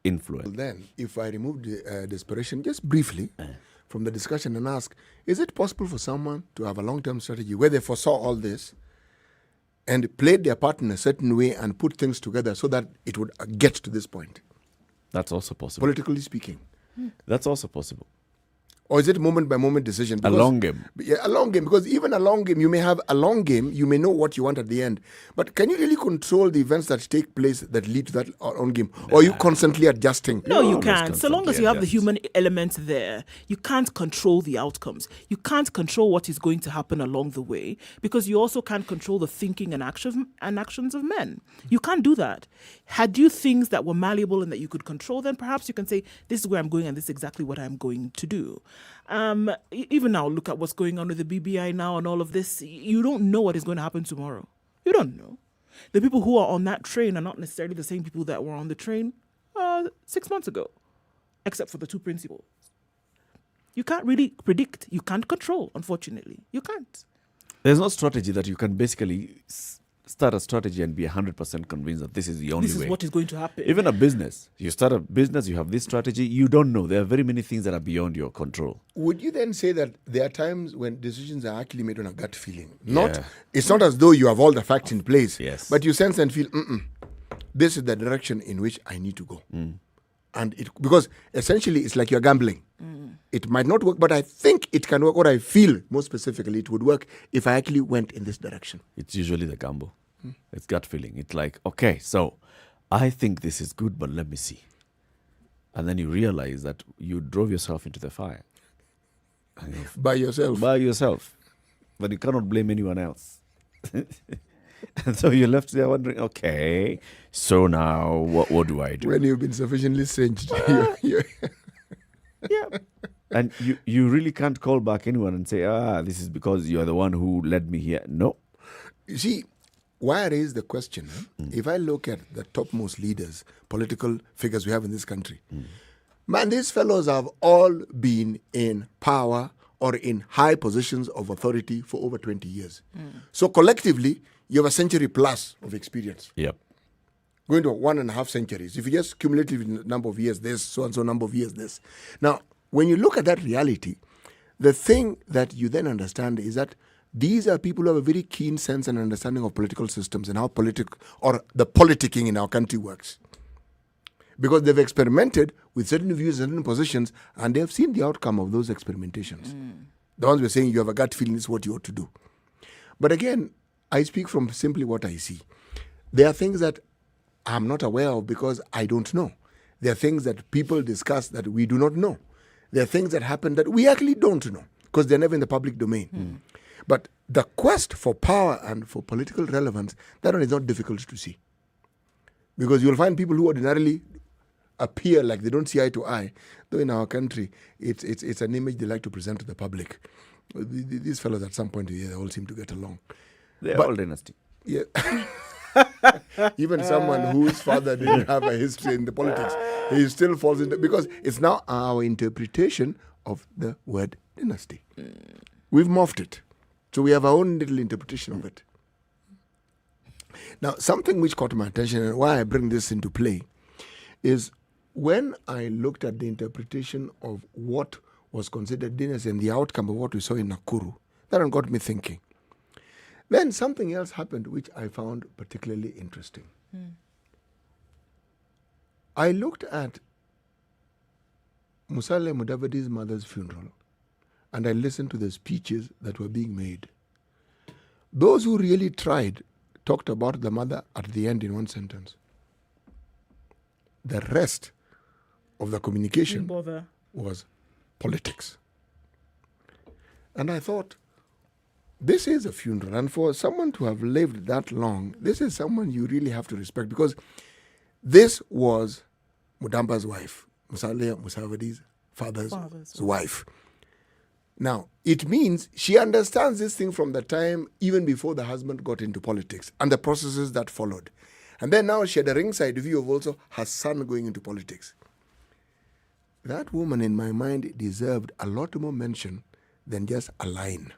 influence. Then, if I remove desperation just briefly from the discussion and ask, is it possible for someone to have a long-term strategy where they foresaw all this and played their part in a certain way and put things together so that it would get to this point? That's also possible. Politically speaking. That's also possible. Or is it a moment-by-moment decision? A long game. Yeah, a long game. Because even a long game, you may have a long game, you may know what you want at the end. But can you really control the events that take place that lead to that long game? Or are you constantly adjusting? No, you can't. So long as you have the human element there, you can't control the outcomes. You can't control what is going to happen along the way because you also can't control the thinking and actions of men. You can't do that. Had you things that were malleable and that you could control, then perhaps you can say, this is where I'm going and this is exactly what I'm going to do. Even now, look at what's going on with the BBI now and all of this. You don't know what is going to happen tomorrow. You don't know. The people who are on that train are not necessarily the same people that were on the train 6 months ago, except for the two principals. You can't really predict. You can't control, unfortunately. You can't. There's no strategy that you can basically start a strategy and be 100% convinced that this is the only way. This is what is going to happen. Even a business. You start a business, you have this strategy, you don't know. There are very many things that are beyond your control. Would you then say that there are times when decisions are actually made on a gut feeling? It's not as though you have all the facts in place, but you sense and feel, this is the direction in which I need to go. And because essentially it's like you're gambling. It might not work, but I think it can work. What I feel, more specifically, it would work if I actually went in this direction. It's usually the gamble. It's gut feeling. It's like, okay, so I think this is good, but let me see. And then you realize that you drove yourself into the fire. By yourself. By yourself. But you cannot blame anyone else. And so you're left there wondering, okay, so now what do I do? When you've been sufficiently singed. Yeah. And you really can't call back anyone and say, this is because you're the one who led me here. No. You see, why I raise the question, if I look at the topmost leaders, political figures we have in this country, man, these fellows have all been in power or in high positions of authority for over 20 years. So collectively, you have a century plus of experience. Yep. Going to 1.5 centuries. If you just cumulative number of years this, so and so number of years this. Now, when you look at that reality, the thing that you then understand is that these are people who have a very keen sense and understanding of political systems and how the politicking in our country works. Because they've experimented with certain views, certain positions, and they have seen the outcome of those experimentations. The ones we're saying you have a gut feeling this is what you ought to do. But again, I speak from simply what I see. There are things that I'm not aware of because I don't know. There are things that people discuss that we do not know. There are things that happen that we actually don't know because they're never in the public domain. But the quest for power and for political relevance, that one is not difficult to see. Because you'll find people who ordinarily appear like they don't see eye to eye, though in our country, it's an image they like to present to the public. These fellows at some point of the year, they all seem to get along. They're all dynasty. Yeah. Even someone whose father didn't have a history in the politics, he still falls into, because it's now our interpretation of the word dynasty. We've morphed it. So we have our own little interpretation of it. Now, something which caught my attention and why I bring this into play is when I looked at the interpretation of what was considered dynasty and the outcome of what we saw in Nakuru, that one got me thinking. Then something else happened which I found particularly interesting. I looked at Musalia Mudavadi's mother's funeral and I listened to the speeches that were being made. Those who really tried talked about the mother at the end in one sentence. The rest of the communication was politics. And I thought, this is a funeral, and for someone to have lived that long, this is someone you really have to respect, because this was Mudamba's wife, Musalia Musavadi's father's wife. Now, it means she understands this thing from the time even before the husband got into politics and the processes that followed. And then now she had a ringside view of also her son going into politics. That woman, in my mind, deserved a lot more mention than just a line.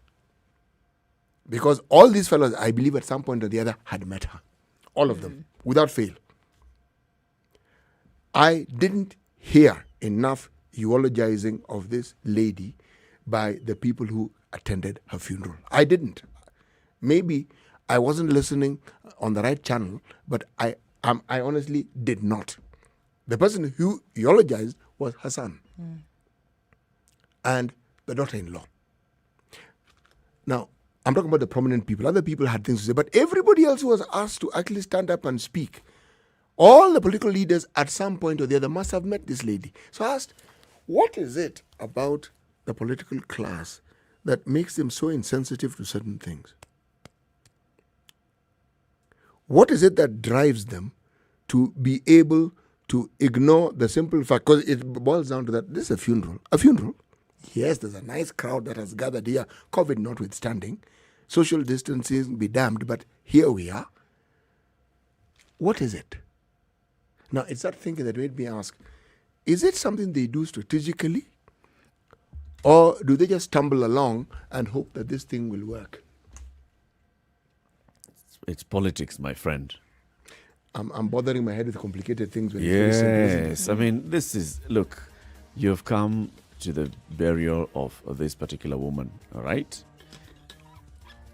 Because all these fellows, I believe at some point or the other, had met her. All of them, without fail. I didn't hear enough eulogizing of this lady by the people who attended her funeral. I didn't. Maybe I wasn't listening on the right channel, but I honestly did not. The person who eulogized was her son and the daughter-in-law. Now, I'm talking about the prominent people. Other people had things to say, but everybody else was asked to actually stand up and speak. All the political leaders at some point or the other must have met this lady. So I asked, what is it about the political class that makes them so insensitive to certain things? What is it that drives them to be able to ignore the simple fact? Because it boils down to that this is a funeral. A funeral. Yes, there's a nice crowd that has gathered here, COVID notwithstanding. Social distancing be damned, but here we are. What is it? Now, it's that thinking that made me ask, is it something they do strategically? Or do they just stumble along and hope that this thing will work? It's politics, my friend. I'm bothering my head with complicated things. When Yes, I mean, this is, look, you've come to the burial of this particular woman, all right?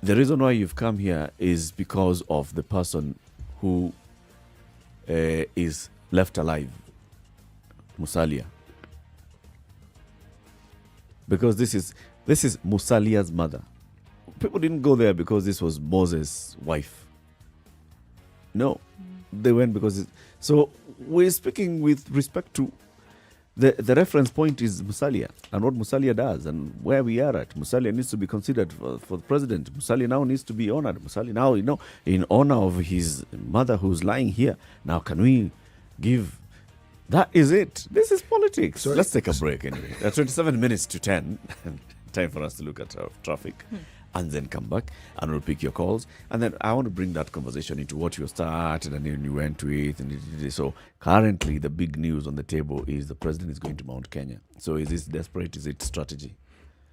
The reason why you've come here is because of the person who is left alive, Musalia. Because this is Musalia's mother. People didn't go there because this was Moses' wife. No, they went because... So we're speaking with respect to... The reference point is Musalia and what Musalia does and where we are at. Musalia needs to be considered for the president. Musalia now needs to be honored. Musalia now, in honor of his mother who's lying here. Now, can we give... That is it. This is politics. So let's take a break anyway. 27 minutes to 10. Time for us to look at our traffic. And then come back and we'll pick your calls. And then I want to bring that conversation into what you started and then you went to it. So currently the big news on the table is the president is going to Mount Kenya. So is this desperate? Is it strategy?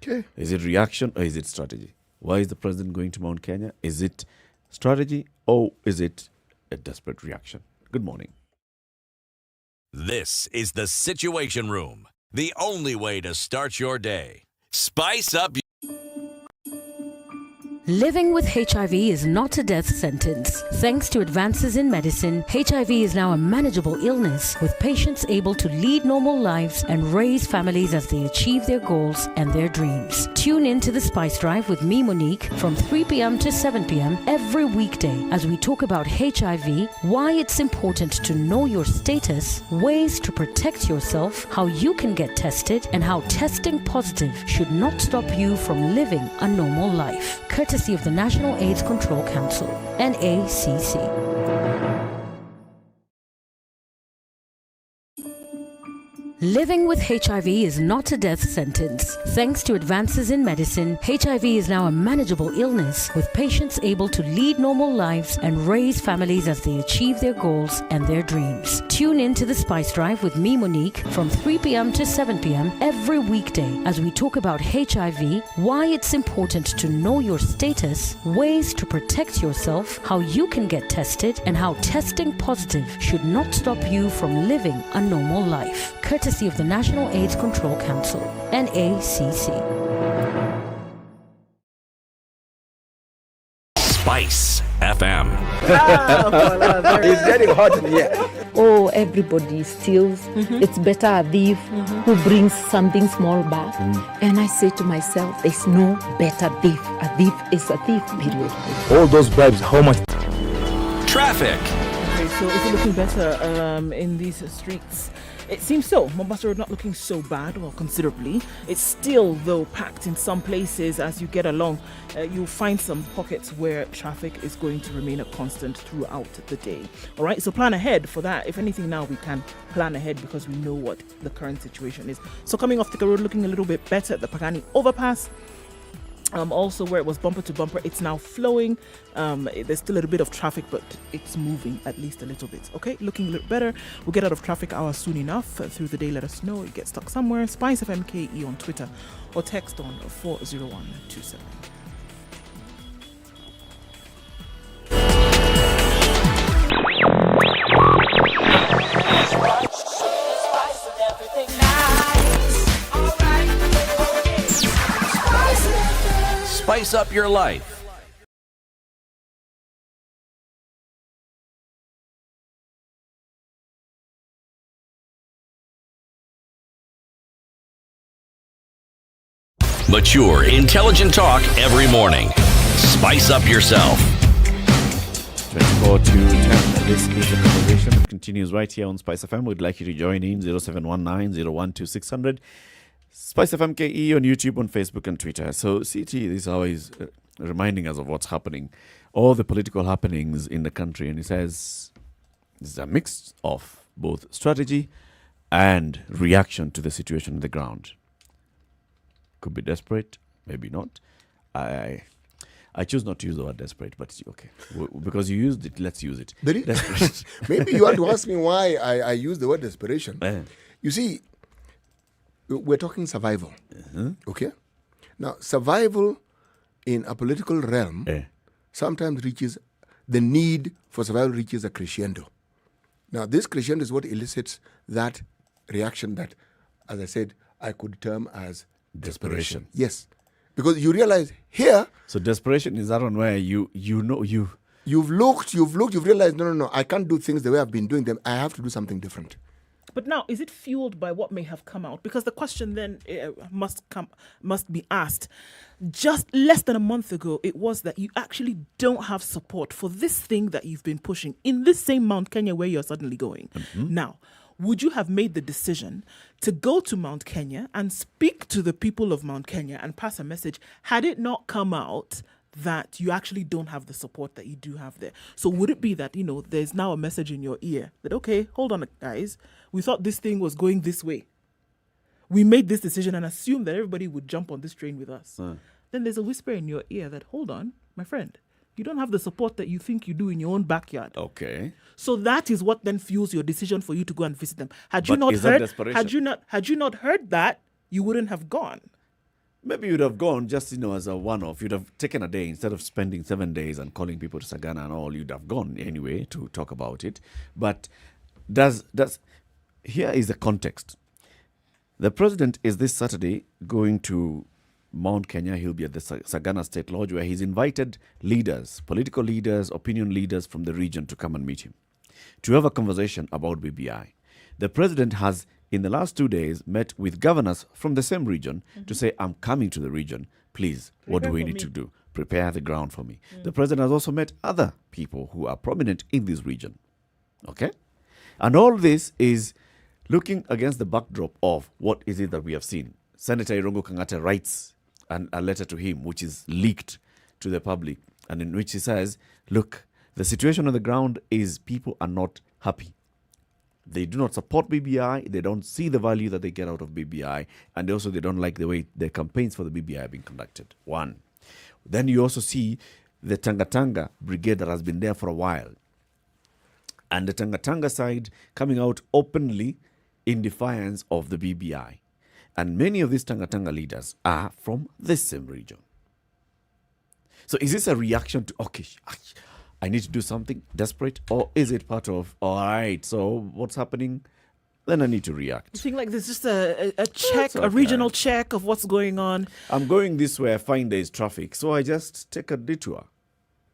Okay. Is it reaction or is it strategy? Why is the president going to Mount Kenya? Is it strategy or is it a desperate reaction? Good morning. This is the Situation Room, the only way to start your day. Spice up. Living with HIV is not a death sentence. Thanks to advances in medicine, HIV is now a manageable illness, with patients able to lead normal lives and raise families as they achieve their goals and their dreams. Tune in to the Spice Drive with me, Monique, from 3 p.m. to 7 p.m. every weekday as we talk about HIV, why it's important to know your status, ways to protect yourself, how you can get tested, and how testing positive should not stop you from living a normal life. Courtesy of the National AIDS Control Council, NACC. Living with HIV is not a death sentence. Thanks to advances in medicine, HIV is now a manageable illness, with patients able to lead normal lives and raise families as they achieve their goals and their dreams. Tune in to the Spice Drive with me, Monique, from 3 p.m. to 7 p.m. every weekday as we talk about HIV, why it's important to know your status, ways to protect yourself, how you can get tested, and how testing positive should not stop you from living a normal life. Courtesy of the National AIDS Control Council, NACC. Spice FM. It's getting hot in here. Oh, everybody steals. It's better a thief who brings something small back. And I say to myself, there's no better thief. A thief is a thief, period. All those bribes, how much? Traffic. Okay, so is it looking better in these streets? It seems so. Mombasa Road not looking so bad, well, considerably. It's still, though, packed in some places as you get along. You'll find some pockets where traffic is going to remain a constant throughout the day. All right, so plan ahead for that. If anything, now we can plan ahead because we know what the current situation is. So coming off Thika Road, looking a little bit better at the Pagani overpass. Also where it was bumper to bumper, it's now flowing. There's still a little bit of traffic, but it's moving at least a little bit. Okay, looking a little better. We'll get out of traffic hour soon enough. Through the day, let us know. You get stuck somewhere. Spice FMKE on Twitter or text on 40127. spice up your life. Mature, intelligent talk every morning. Spice up yourself. 24 to 10. This is the conversation that continues right here on Spice FM. We'd like you to join in 0719-012-600. Spice FM KE on YouTube, on Facebook and Twitter. So CT is always reminding us of what's happening, all the political happenings in the country. And he says it's a mix of both strategy and reaction to the situation on the ground. Could be desperate, maybe not. I choose not to use the word desperate, but it's okay. Because you used it, let's use it. Desperate. Maybe you want to ask me why I use the word desperation. You see, we're talking survival. Okay? Now, survival in a political realm sometimes reaches, the need for survival reaches a crescendo. Now, this crescendo is what elicits that reaction that, as I said, I could term as desperation. Yes. Because you realize here... So desperation is that one where you've looked, you've realized, no, I can't do things the way I've been doing them. I have to do something different. But now, is it fueled by what may have come out? Because the question then must be asked. Just less than a month ago, it was that you actually don't have support for this thing that you've been pushing in this same Mount Kenya where you're suddenly going. Now, would you have made the decision to go to Mount Kenya and speak to the people of Mount Kenya and pass a message had it not come out that you actually don't have the support that you do have there? So would it be that, there's now a message in your ear that, okay, hold on, guys, we thought this thing was going this way. We made this decision and assumed that everybody would jump on this train with us. Then there's a whisper in your ear that, hold on, my friend, you don't have the support that you think you do in your own backyard. Okay. So that is what then fuels your decision for you to go and visit them. Had you not heard that, you wouldn't have gone. Maybe you'd have gone just, as a one-off. You'd have taken a day instead of spending 7 days and calling people to Sagana and all. You'd have gone anyway to talk about it. But here is the context. The president is this Saturday going to Mount Kenya. He'll be at the Sagana State Lodge where he's invited leaders, political leaders, opinion leaders from the region to come and meet him to have a conversation about BBI. The president has, in the last 2 days, met with governors from the same region to say, I'm coming to the region. Please, what do we need to do? Prepare the ground for me. The president has also met other people who are prominent in this region. Okay? And all this is looking against the backdrop of what is it that we have seen. Senator Irungu Kang'ata writes a letter to him, which is leaked to the public, and in which he says, look, the situation on the ground is people are not happy. They do not support BBI. They don't see the value that they get out of BBI. And also they don't like the way the campaigns for the BBI are being conducted. One. Then you also see the Tanga brigade that has been there for a while. And the Tanga side coming out openly in defiance of the BBI. And many of these Tanga leaders are from this same region. So is this a reaction to, okay, I need to do something desperate? Or is it part of, all right, so what's happening? Then I need to react. You think like there's just a check, a regional check of what's going on? I'm going this way, I find there's traffic. So I just take a detour.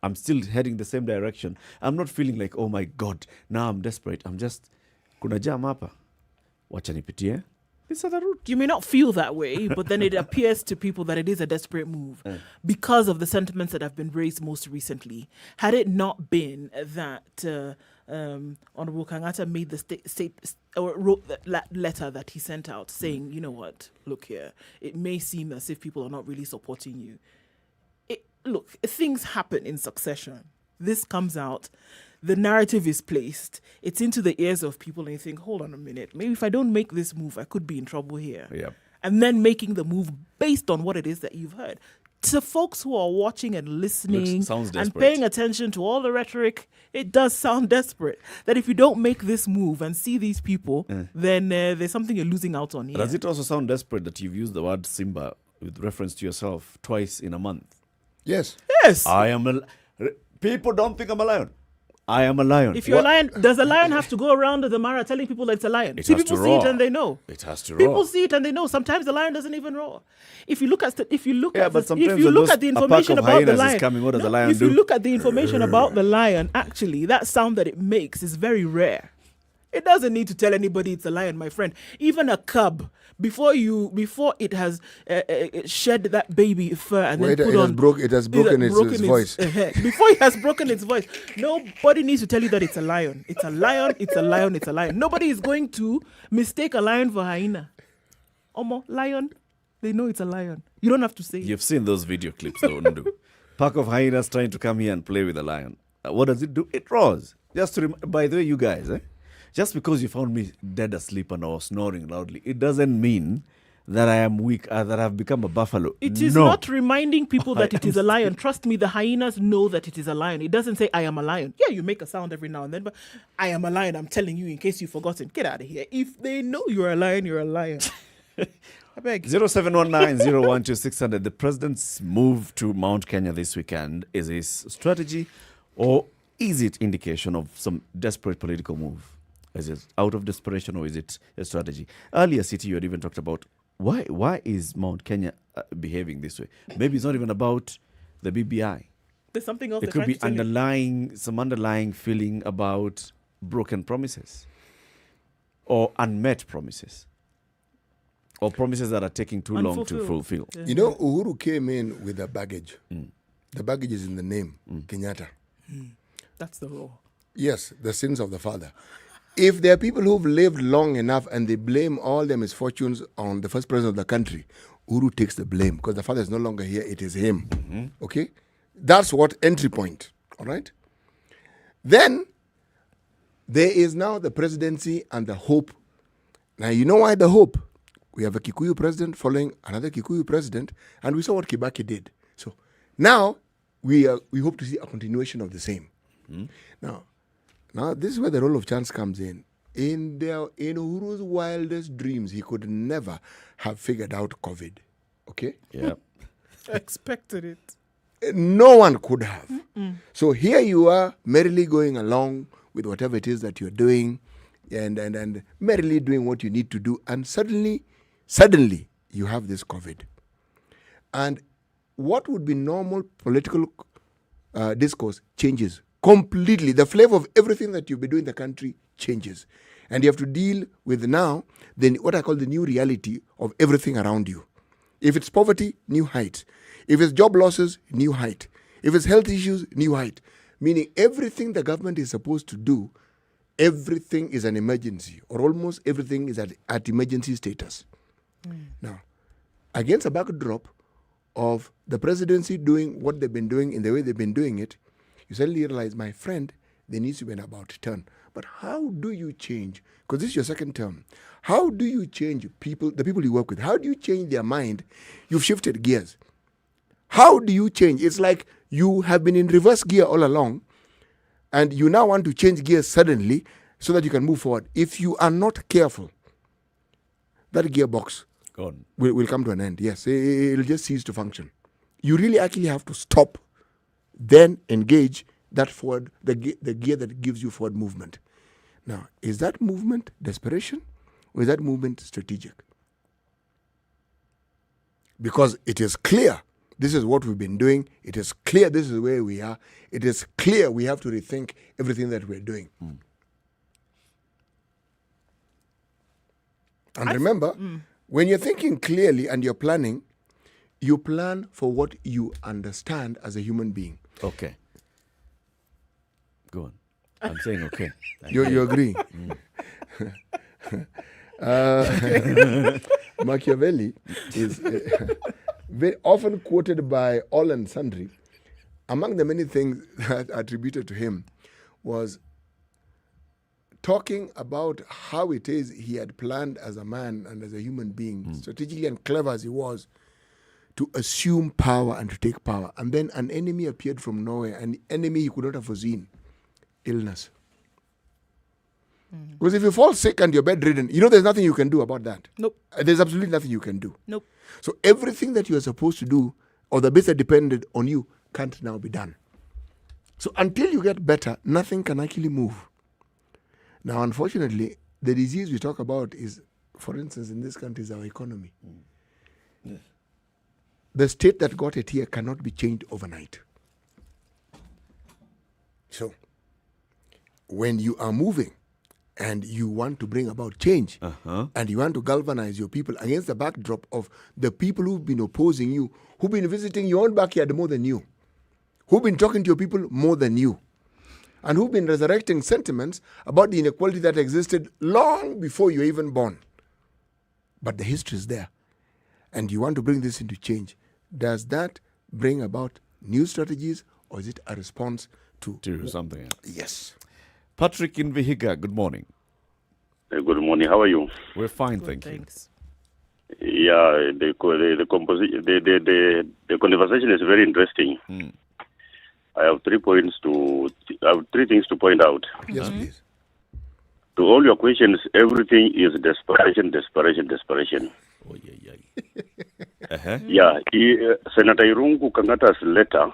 I'm still heading the same direction. I'm not feeling like, oh my God, now I'm desperate. I'm just, kuna jam hapa. Wacha nipitie. This other route. You may not feel that way, but then it appears to people that it is a desperate move because of the sentiments that have been raised most recently. Had it not been that Honorable Kang'ata made the wrote that letter that he sent out saying, you know what, look here, it may seem as if people are not really supporting you. Look, things happen in succession. This comes out. The narrative is placed. It's into the ears of people, and you think, hold on a minute. Maybe if I don't make this move, I could be in trouble here. Yep. And then making the move based on what it is that you've heard. To folks who are watching and listening and paying attention to all the rhetoric, it does sound desperate. That if you don't make this move and see these people, then there's something you're losing out on here. Does it also sound desperate that you've used the word Simba with reference to yourself twice in a month? Yes. Yes. People don't think I'm a lion. I am a lion. If you're a lion, does a lion have to go around the Mara telling people that it's a lion? It See, has people to see it roar. and they know. It has to People roar. see it and they know. Sometimes the lion doesn't even roar. If you look at the but sometimes if you when look those- at the a pack information of about the hyenas is lion, coming, what does the lion if you do? look at the information about the lion, actually, that sound that it makes is very rare. It doesn't need to tell anybody it's a lion, my friend. Even a cub, before it has shed that baby fur and Well, then it put has on, broke- it has broken its voice. before it has broken its voice, nobody needs to tell you that it's a lion. It's a lion. It's a lion. It's a lion. Nobody is going to mistake a lion for hyena. Omo, lion. They know it's a lion. You don't have to say. You've seen those video clips, though, Ndu. Pack of hyenas trying to come here and play with a lion. What does it do? It roars. Just to by the way, you guys, just because you found me dead asleep and I was snoring loudly, it doesn't mean that I am weak, that I've become a buffalo. It is No. not reminding people that it is a lion. Trust me, the hyenas know that it is a lion. It doesn't say, I am a lion. Yeah, you make a sound every now and then, but I am a lion. I'm telling you in case you've forgotten. Get out of here. If they know you're a lion, you're a lion. I beg. 0719-012-600. The president's move to Mount Kenya this weekend is his strategy, or is it indication of some desperate political move? Is it out of desperation, or is it a strategy? Earlier, City, you had even talked about why is Mount Kenya behaving this way? Maybe it's not even about the BBI. There's something else. It could be some underlying feeling about broken promises or unmet promises or promises that are taking too long to fulfill. Yeah. You know, Uhuru came in with a baggage. The baggage is in the name, Kenyatta. That's the law. Yes, the sins of the father. If there are people who've lived long enough and they blame all their misfortunes on the first president of the country, Uhuru takes the blame because the father is no longer here, it is him. Okay? That's what entry point. All right? Then there is now the presidency and the hope. Now, you know why the hope? We have a Kikuyu president following another Kikuyu president, and we saw what Kibaki did. So now we hope to see a continuation of the same. Now, this is where the role of chance comes in. In Uhuru's wildest dreams, he could never have figured out COVID. Okay? Yeah. I expected it. No one could have. So here you are, merrily going along with whatever it is that you're doing, and merrily doing what you need to do, and suddenly, you have this COVID. And what would be normal political discourse changes completely. The flavor of everything that you've been doing in the country changes. And you have to deal with now what I call the new reality of everything around you. If it's poverty, new height. If it's job losses, new height. If it's health issues, new height. Meaning everything the government is supposed to do, everything is an emergency, or almost everything is at emergency status. Now, against a backdrop of the presidency doing what they've been doing in the way they've been doing it, you suddenly realize, my friend, there needs to be an about turn. But how do you change? Because this is your second term. How do you change the people you work with? How do you change their mind? You've shifted gears. How do you change? It's like you have been in reverse gear all along, and you now want to change gears suddenly so that you can move forward. If you are not careful, that gearbox Gone. will come to an end. Yes, it'll just cease to function. You really actually have to stop, then engage that forward, the gear that gives you forward movement. Now, is that movement desperation, or is that movement strategic? Because it is clear this is what we've been doing. It is clear this is where we are. It is clear we have to rethink everything that we're doing. And remember, when you're thinking clearly and you're planning, you plan for what you understand as a human being. Okay. Go on. I'm saying okay. You agree? Machiavelli is very often quoted by all and sundry. Among the many things that are attributed to him was talking about how it is he had planned as a man and as a human being, strategically and clever as he was, to assume power and to take power. And then an enemy appeared from nowhere, an enemy he could not have foreseen, illness. Because if you fall sick and you're bedridden, there's nothing you can do about that. Nope. There's absolutely nothing you can do. Nope. So everything that you are supposed to do, or the bits that depended on you, can't now be done. So until you get better, nothing can actually move. Now, unfortunately, the disease we talk about is, for instance, in this country, is our economy. Yes. The state that got it here cannot be changed overnight. So, when you are moving and you want to bring about change and you want to galvanize your people against the backdrop of the people who've been opposing you, who've been visiting your own backyard more than you, who've been talking to your people more than you, and who've been resurrecting sentiments about the inequality that existed long before you were even born. But the history is there. And you want to bring this into change. Does that bring about new strategies, or is it a response to something else? Yes. Patrick in Vihiga, good morning. Good morning. How are you? We're fine, Good, thank you. thanks. Yeah, the conversation is very interesting. I have 3 things to point out. Yes, please. To all your questions, everything is desperation. Oh, yeah. Yeah, Senator Irungu Kangata's letter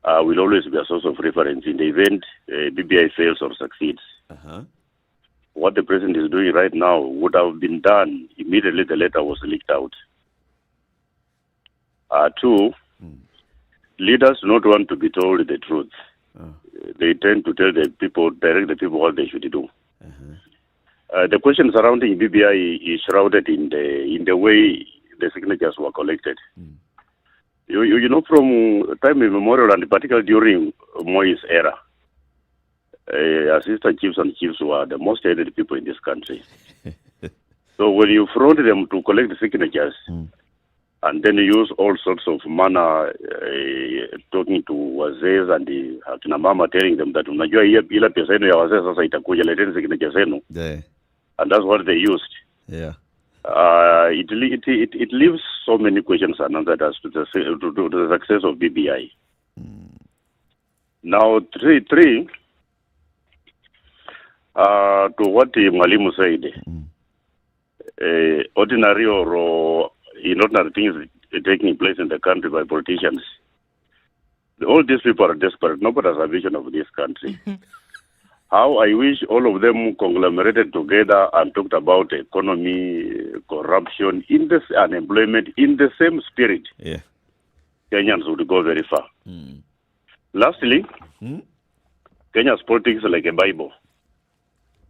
will always be a source of reference in the event BBI fails or succeeds. What the president is doing right now would have been done immediately the letter was leaked out. 2, leaders do not want to be told the truth. They tend to tell the people, direct the people what they should do. The question surrounding BBI is shrouded in the way the signatures were collected. You know, from time immemorial, and particularly during Moi's era, assistant chiefs and chiefs were the most hated people in this country. So when you fraud them to collect the signatures, and then use all sorts of manner, talking to wazes and the akina mama, telling them that unajua ila pesa yenu ya wazee sasa itakuja, leteni signatures zenu. And that's what they used. Yeah. It leaves so many questions unanswered as to the success of BBI. Now, three, to what Mwalimu said, ordinary or inordinary things taking place in the country by politicians. All these people are desperate. Nobody has a vision of this country. How I wish all of them conglomerated together and talked about economy, corruption, unemployment in the same spirit. Yeah. Kenyans would go very far. Lastly, Kenya's politics is like a Bible.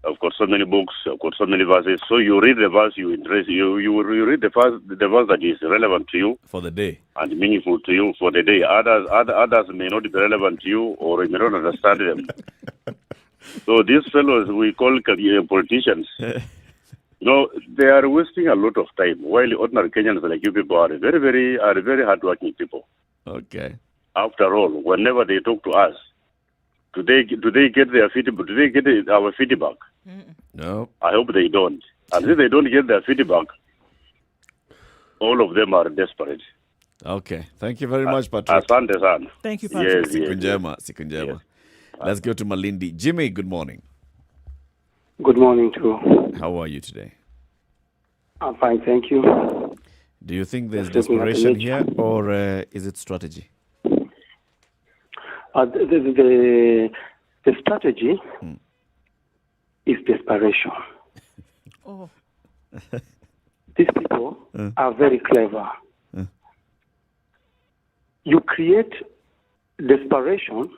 Of course, so many books, of course, so many verses. So you read the verse you interest you read the verse that is relevant to you for the day and meaningful to you for the day. Others may not be relevant to you, or you may not understand them. So these fellows we call politicians, they are wasting a lot of time. While ordinary Kenyans like you people are very hardworking people. Okay. After all, whenever they talk to us, do they get their feedback? Do they get our feedback? No. I hope they don't. And if they don't get their feedback, all of them are desperate. Okay. Thank you very much, Patrick. Asante sana. Thank you, Patrick. Siku njema. Yes. Let's go to Malindi. Jimmy, good morning. Good morning, too. How are you today? I'm fine, thank you. Do you think there's Just looking at the desperation nature. here, or is it strategy? The strategy is desperation. Oh. These people are very clever. You create desperation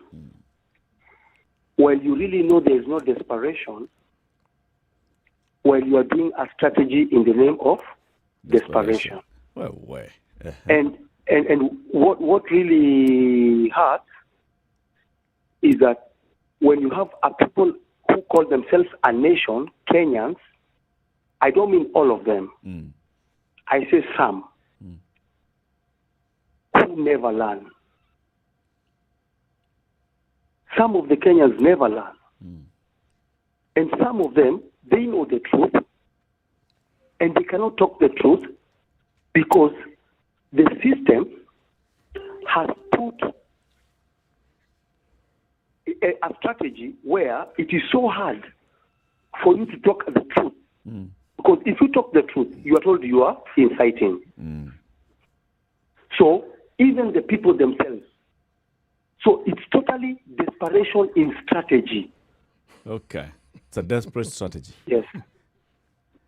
while you really know there is no desperation, while you are doing a strategy in the name of desperation. Well, where? And what really hurts is that when you have a people who call themselves a nation, Kenyans, I don't mean all of them. I say some who never learn. Some of the Kenyans never learn. And some of them, they know the truth, and they cannot talk the truth because the system has put a strategy where it is so hard for you to talk the truth. Because if you talk the truth, you are told you are inciting. So even the people themselves So it's totally desperation in strategy. Okay. It's a desperate strategy. Yes.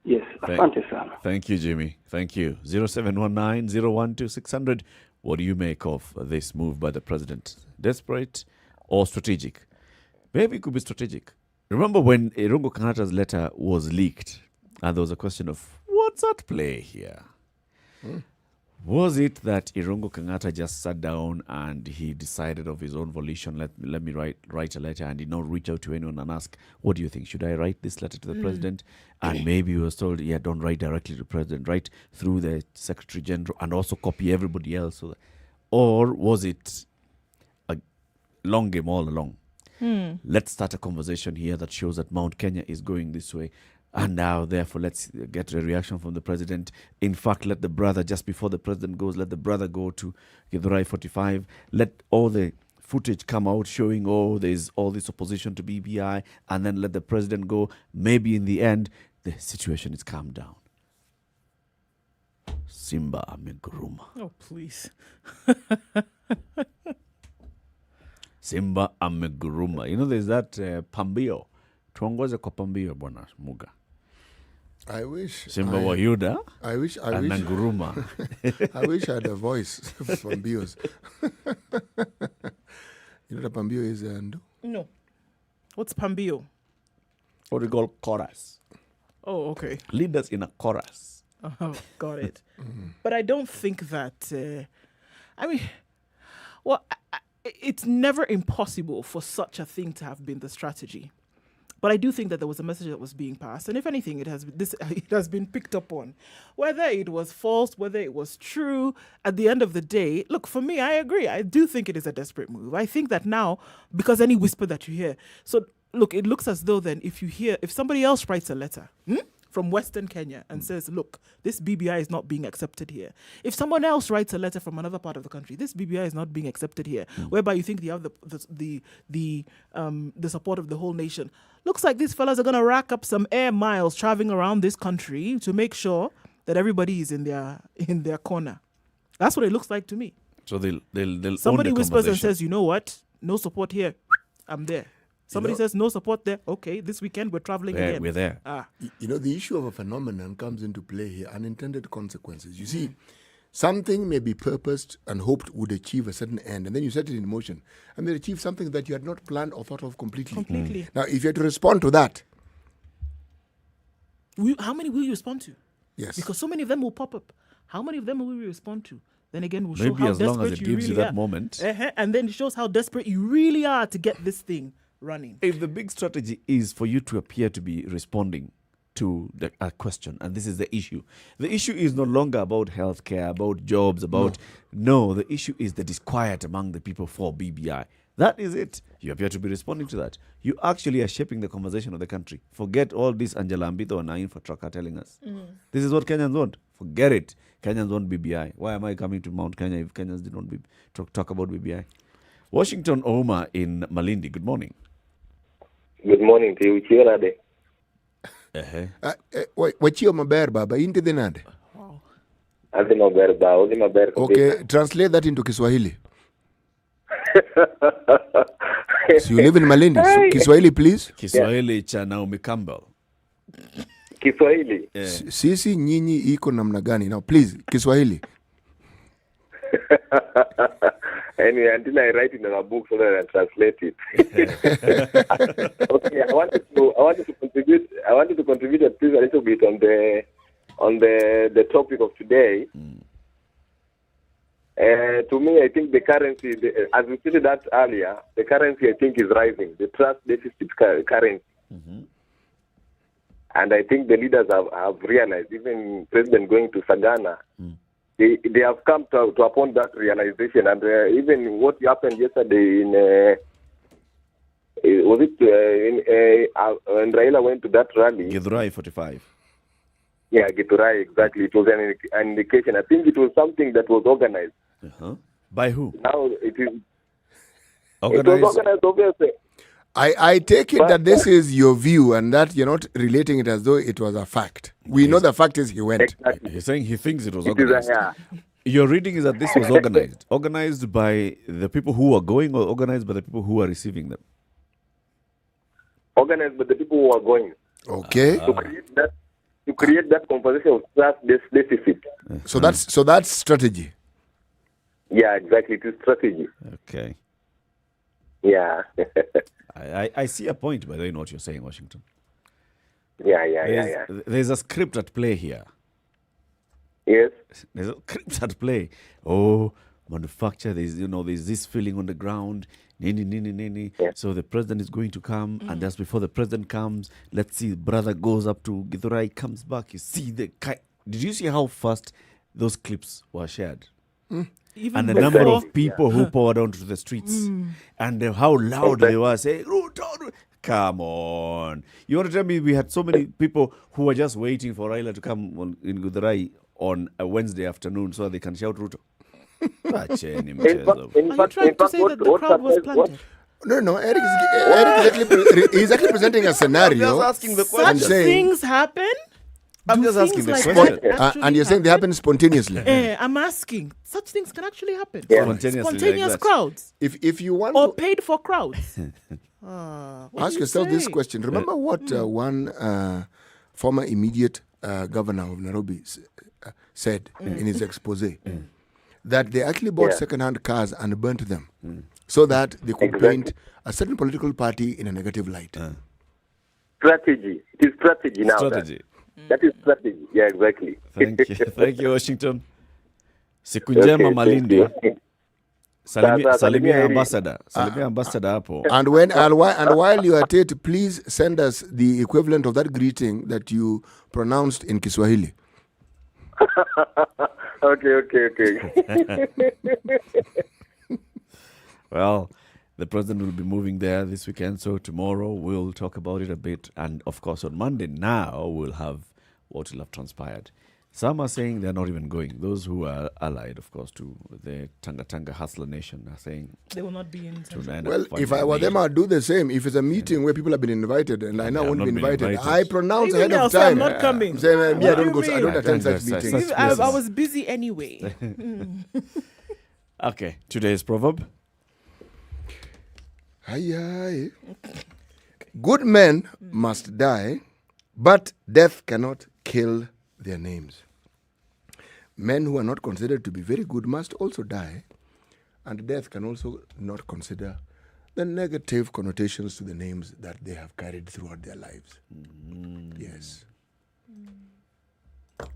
Yes. Asante sana. Thank you, Jimmy. Thank you. 0719-012-600. What do you make of this move by the president? Desperate or strategic? Maybe it could be strategic. Remember when Irungu Kangata's letter was leaked and there was a question of what's at play here? Was it that Irungu Kangata just sat down and he decided of his own volition, let me write a letter, and did not reach out to anyone and ask, what do you think? Should I write this letter to the president? And maybe he was told, yeah, don't write directly to the president, write through the Secretary General and also copy everybody else. Or was it a long game all along? Let's start a conversation here that shows that Mount Kenya is going this way. And now, therefore, let's get a reaction from the president. In fact, let the brother, just before the president goes, let the brother go to Githurai 45. Let all the footage come out showing, there's all this opposition to BBI. And then let the president go. Maybe in the end, the situation is calmed down. Simba ameguruma. Oh, please. Simba ameguruma. You know, there's that pambio. Tuongoze kwa pambio, bwana Muga. I wish Simba wa Yuda. I wish Ananguruma. I wish I had a voice for pambios. You know what a pambio is, Ando? No. What's pambio? What we call chorus. Oh, okay. Leaders in a chorus. Oh, got it. But I don't think that. It's never impossible for such a thing to have been the strategy. But I do think that there was a message that was being passed, and if anything, it has been picked up on. Whether it was false, whether it was true, at the end of the day, look, for me, I agree. I do think it is a desperate move. I think that now, because any whisper that you hear, so look, it looks as though then if somebody else writes a letter from Western Kenya and says, look, this BBI is not being accepted here. If someone else writes a letter from another part of the country, this BBI is not being accepted here, whereby you think you have the support of the whole nation. Looks like these fellas are going to rack up some air miles traveling around this country to make sure that everybody is in their corner. That's what it looks like to me. So they'll Somebody own the whispers and conversation. says, you know what? No support here. I'm there. Somebody says no support there. Okay, this weekend we're traveling again. We're there. You know, the issue of a phenomenon comes into play here, unintended consequences. You see, something may be purposed and hoped would achieve a certain end, and then you set it in motion, and they achieve something that you had not planned or thought of completely. Now, if you had to respond to that... How many will you respond to? Yes. Because so many of them will pop up. How many of them will we respond to? Then again, we'll show Maybe how as long desperate as it you gives really you that are. moment. And then it shows how desperate you really are to get this thing running. If the big strategy is for you to appear to be responding to a question, and this is the issue is no longer about healthcare, about jobs, no, the issue is the disquiet among the people for BBI. That is it. You appear to be responding to that. You actually are shaping the conversation of the country. Forget all this Angela Ambito and Nain Fatraka telling us. This is what Kenyans want. Forget it. Kenyans want BBI. Why am I coming to Mount Kenya if Kenyans did not talk about BBI? Washington Oma in Malindi. Good morning. Good morning to you. Chirade. Wachio maber baba inte denade. Ati maber ba, odi maber. Okay, translate that into Kiswahili. So you live in Malindi. So Kiswahili, please. Kiswahili cha Naomi Campbell. Kiswahili. Sisi nyinyi iko namna gani? Now please, Kiswahili. Anyway, until I write it in a book so that I translate it. Okay, I wanted to contribute at least a little bit on the topic of today. To me, I think the currency, as we stated that earlier, the currency I think is rising. The trust deficit currency. And I think the leaders have realized, even President going to Sagana, they have come to upon that realization. And even what happened yesterday in when Raila went to that rally? Githurai 45. Yeah, Githurai, exactly. It was an indication. I think it was something that was organized. By who? Now it is. Organized? It was organized, obviously. I take it that this is your view and that you're not relating it as though it was a fact. We know the fact is he went. Exactly. He's saying he thinks it was organized. Your reading is that this was organized. Organized by the people who are going or organized by the people who are receiving them? Organized by the people who are going. Okay. To create that conversation of trust deficit. So that's strategy. Yeah, exactly. It is strategy. Okay. Yeah. I see a point, by the way, in what you're saying, Washington. Yeah. There's a script at play here. Yes. There's a script at play. Oh, manufacture, there's this feeling on the ground. Nini. Yeah. So the president is going to come, and just before the president comes, let's see, brother goes up to Githurai, comes back, you see the Did you see how fast those clips were shared? Even and the before, number of people who poured onto the streets, and how loud they were saying, Ruto. Come on. You want to tell me we had so many people who were just waiting for Raila to come in Githurai on a Wednesday afternoon so they can shout Ruto? Are you trying to say that the crowd was planted? No. Eric is actually presenting a scenario. I'm just asking the question. Such things happen? I'm Do just asking things the like question. that And you're saying they happen spontaneously. I'm asking. Such things can actually happen. Spontaneously Spontaneous like that. crowds. If you want Or to paid for crowds. What ask do you yourself this say? question, remember what one former immediate governor of Nairobi said in his expose? That they actually bought second-hand cars and burnt them so that they could paint a certain political party in a negative light. Strategy. It is strategy now. Strategy. That is strategy. Yeah, exactly. Thank you. Thank you, Washington. Siku njema Malindi. Salimia ambassador. Salimia ambassador hapo. And while you are at it, please send us the equivalent of that greeting that you pronounced in Kiswahili. Okay. Well, the president will be moving there this weekend, so tomorrow we'll talk about it a bit. And of course, on Monday now, we'll have what will have transpired. Some are saying they're not even going. Those who are allied, of course, to the Tanga Hustler Nation are saying they will not be in. Well, if I were them, I'd do the same. If it's a meeting where people have been invited and I now won't be invited, I pronounce ahead of time. I'm not coming. Saying, I don't go. I don't attend such meetings. I was busy anyway. Okay, today's proverb. Aye. Good men must die, but death cannot kill their names. Men who are not considered to be very good must also die, and death can also not consider the negative connotations to the names that they have carried throughout their lives. Yes.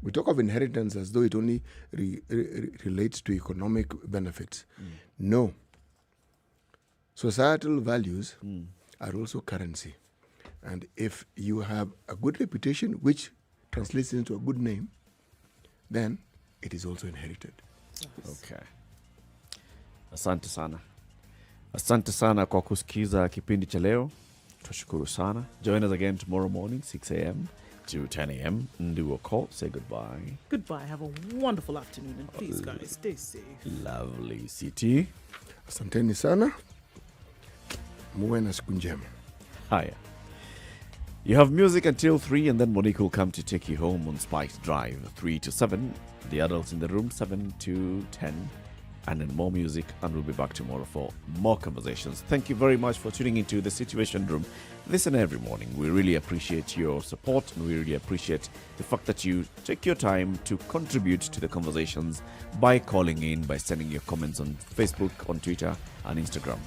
We talk of inheritance as though it only relates to economic benefits. No. Societal values are also currency. And if you have a good reputation, which translates into a good name, then it is also inherited. Okay. Asante sana. Asante sana kwa kusikiza kipindi cha leo. Tushukuru sana. Join us again tomorrow morning, 6 a.m. to 10 a.m. Do a call. Say goodbye. Goodbye. Have a wonderful afternoon. And please, guys, stay safe. Lovely city. Asanteni sana. Muwe na siku njema. Hiya. You have music until 3, and then Monique will come to take you home on Spice Drive, 3 to 7. The adults in the room, 7 to 10. And then more music, and we'll be back tomorrow for more conversations. Thank you very much for tuning into the Situation Room this and every morning. We really appreciate your support, and we really appreciate the fact that you take your time to contribute to the conversations by calling in, by sending your comments on Facebook, on Twitter, and Instagram.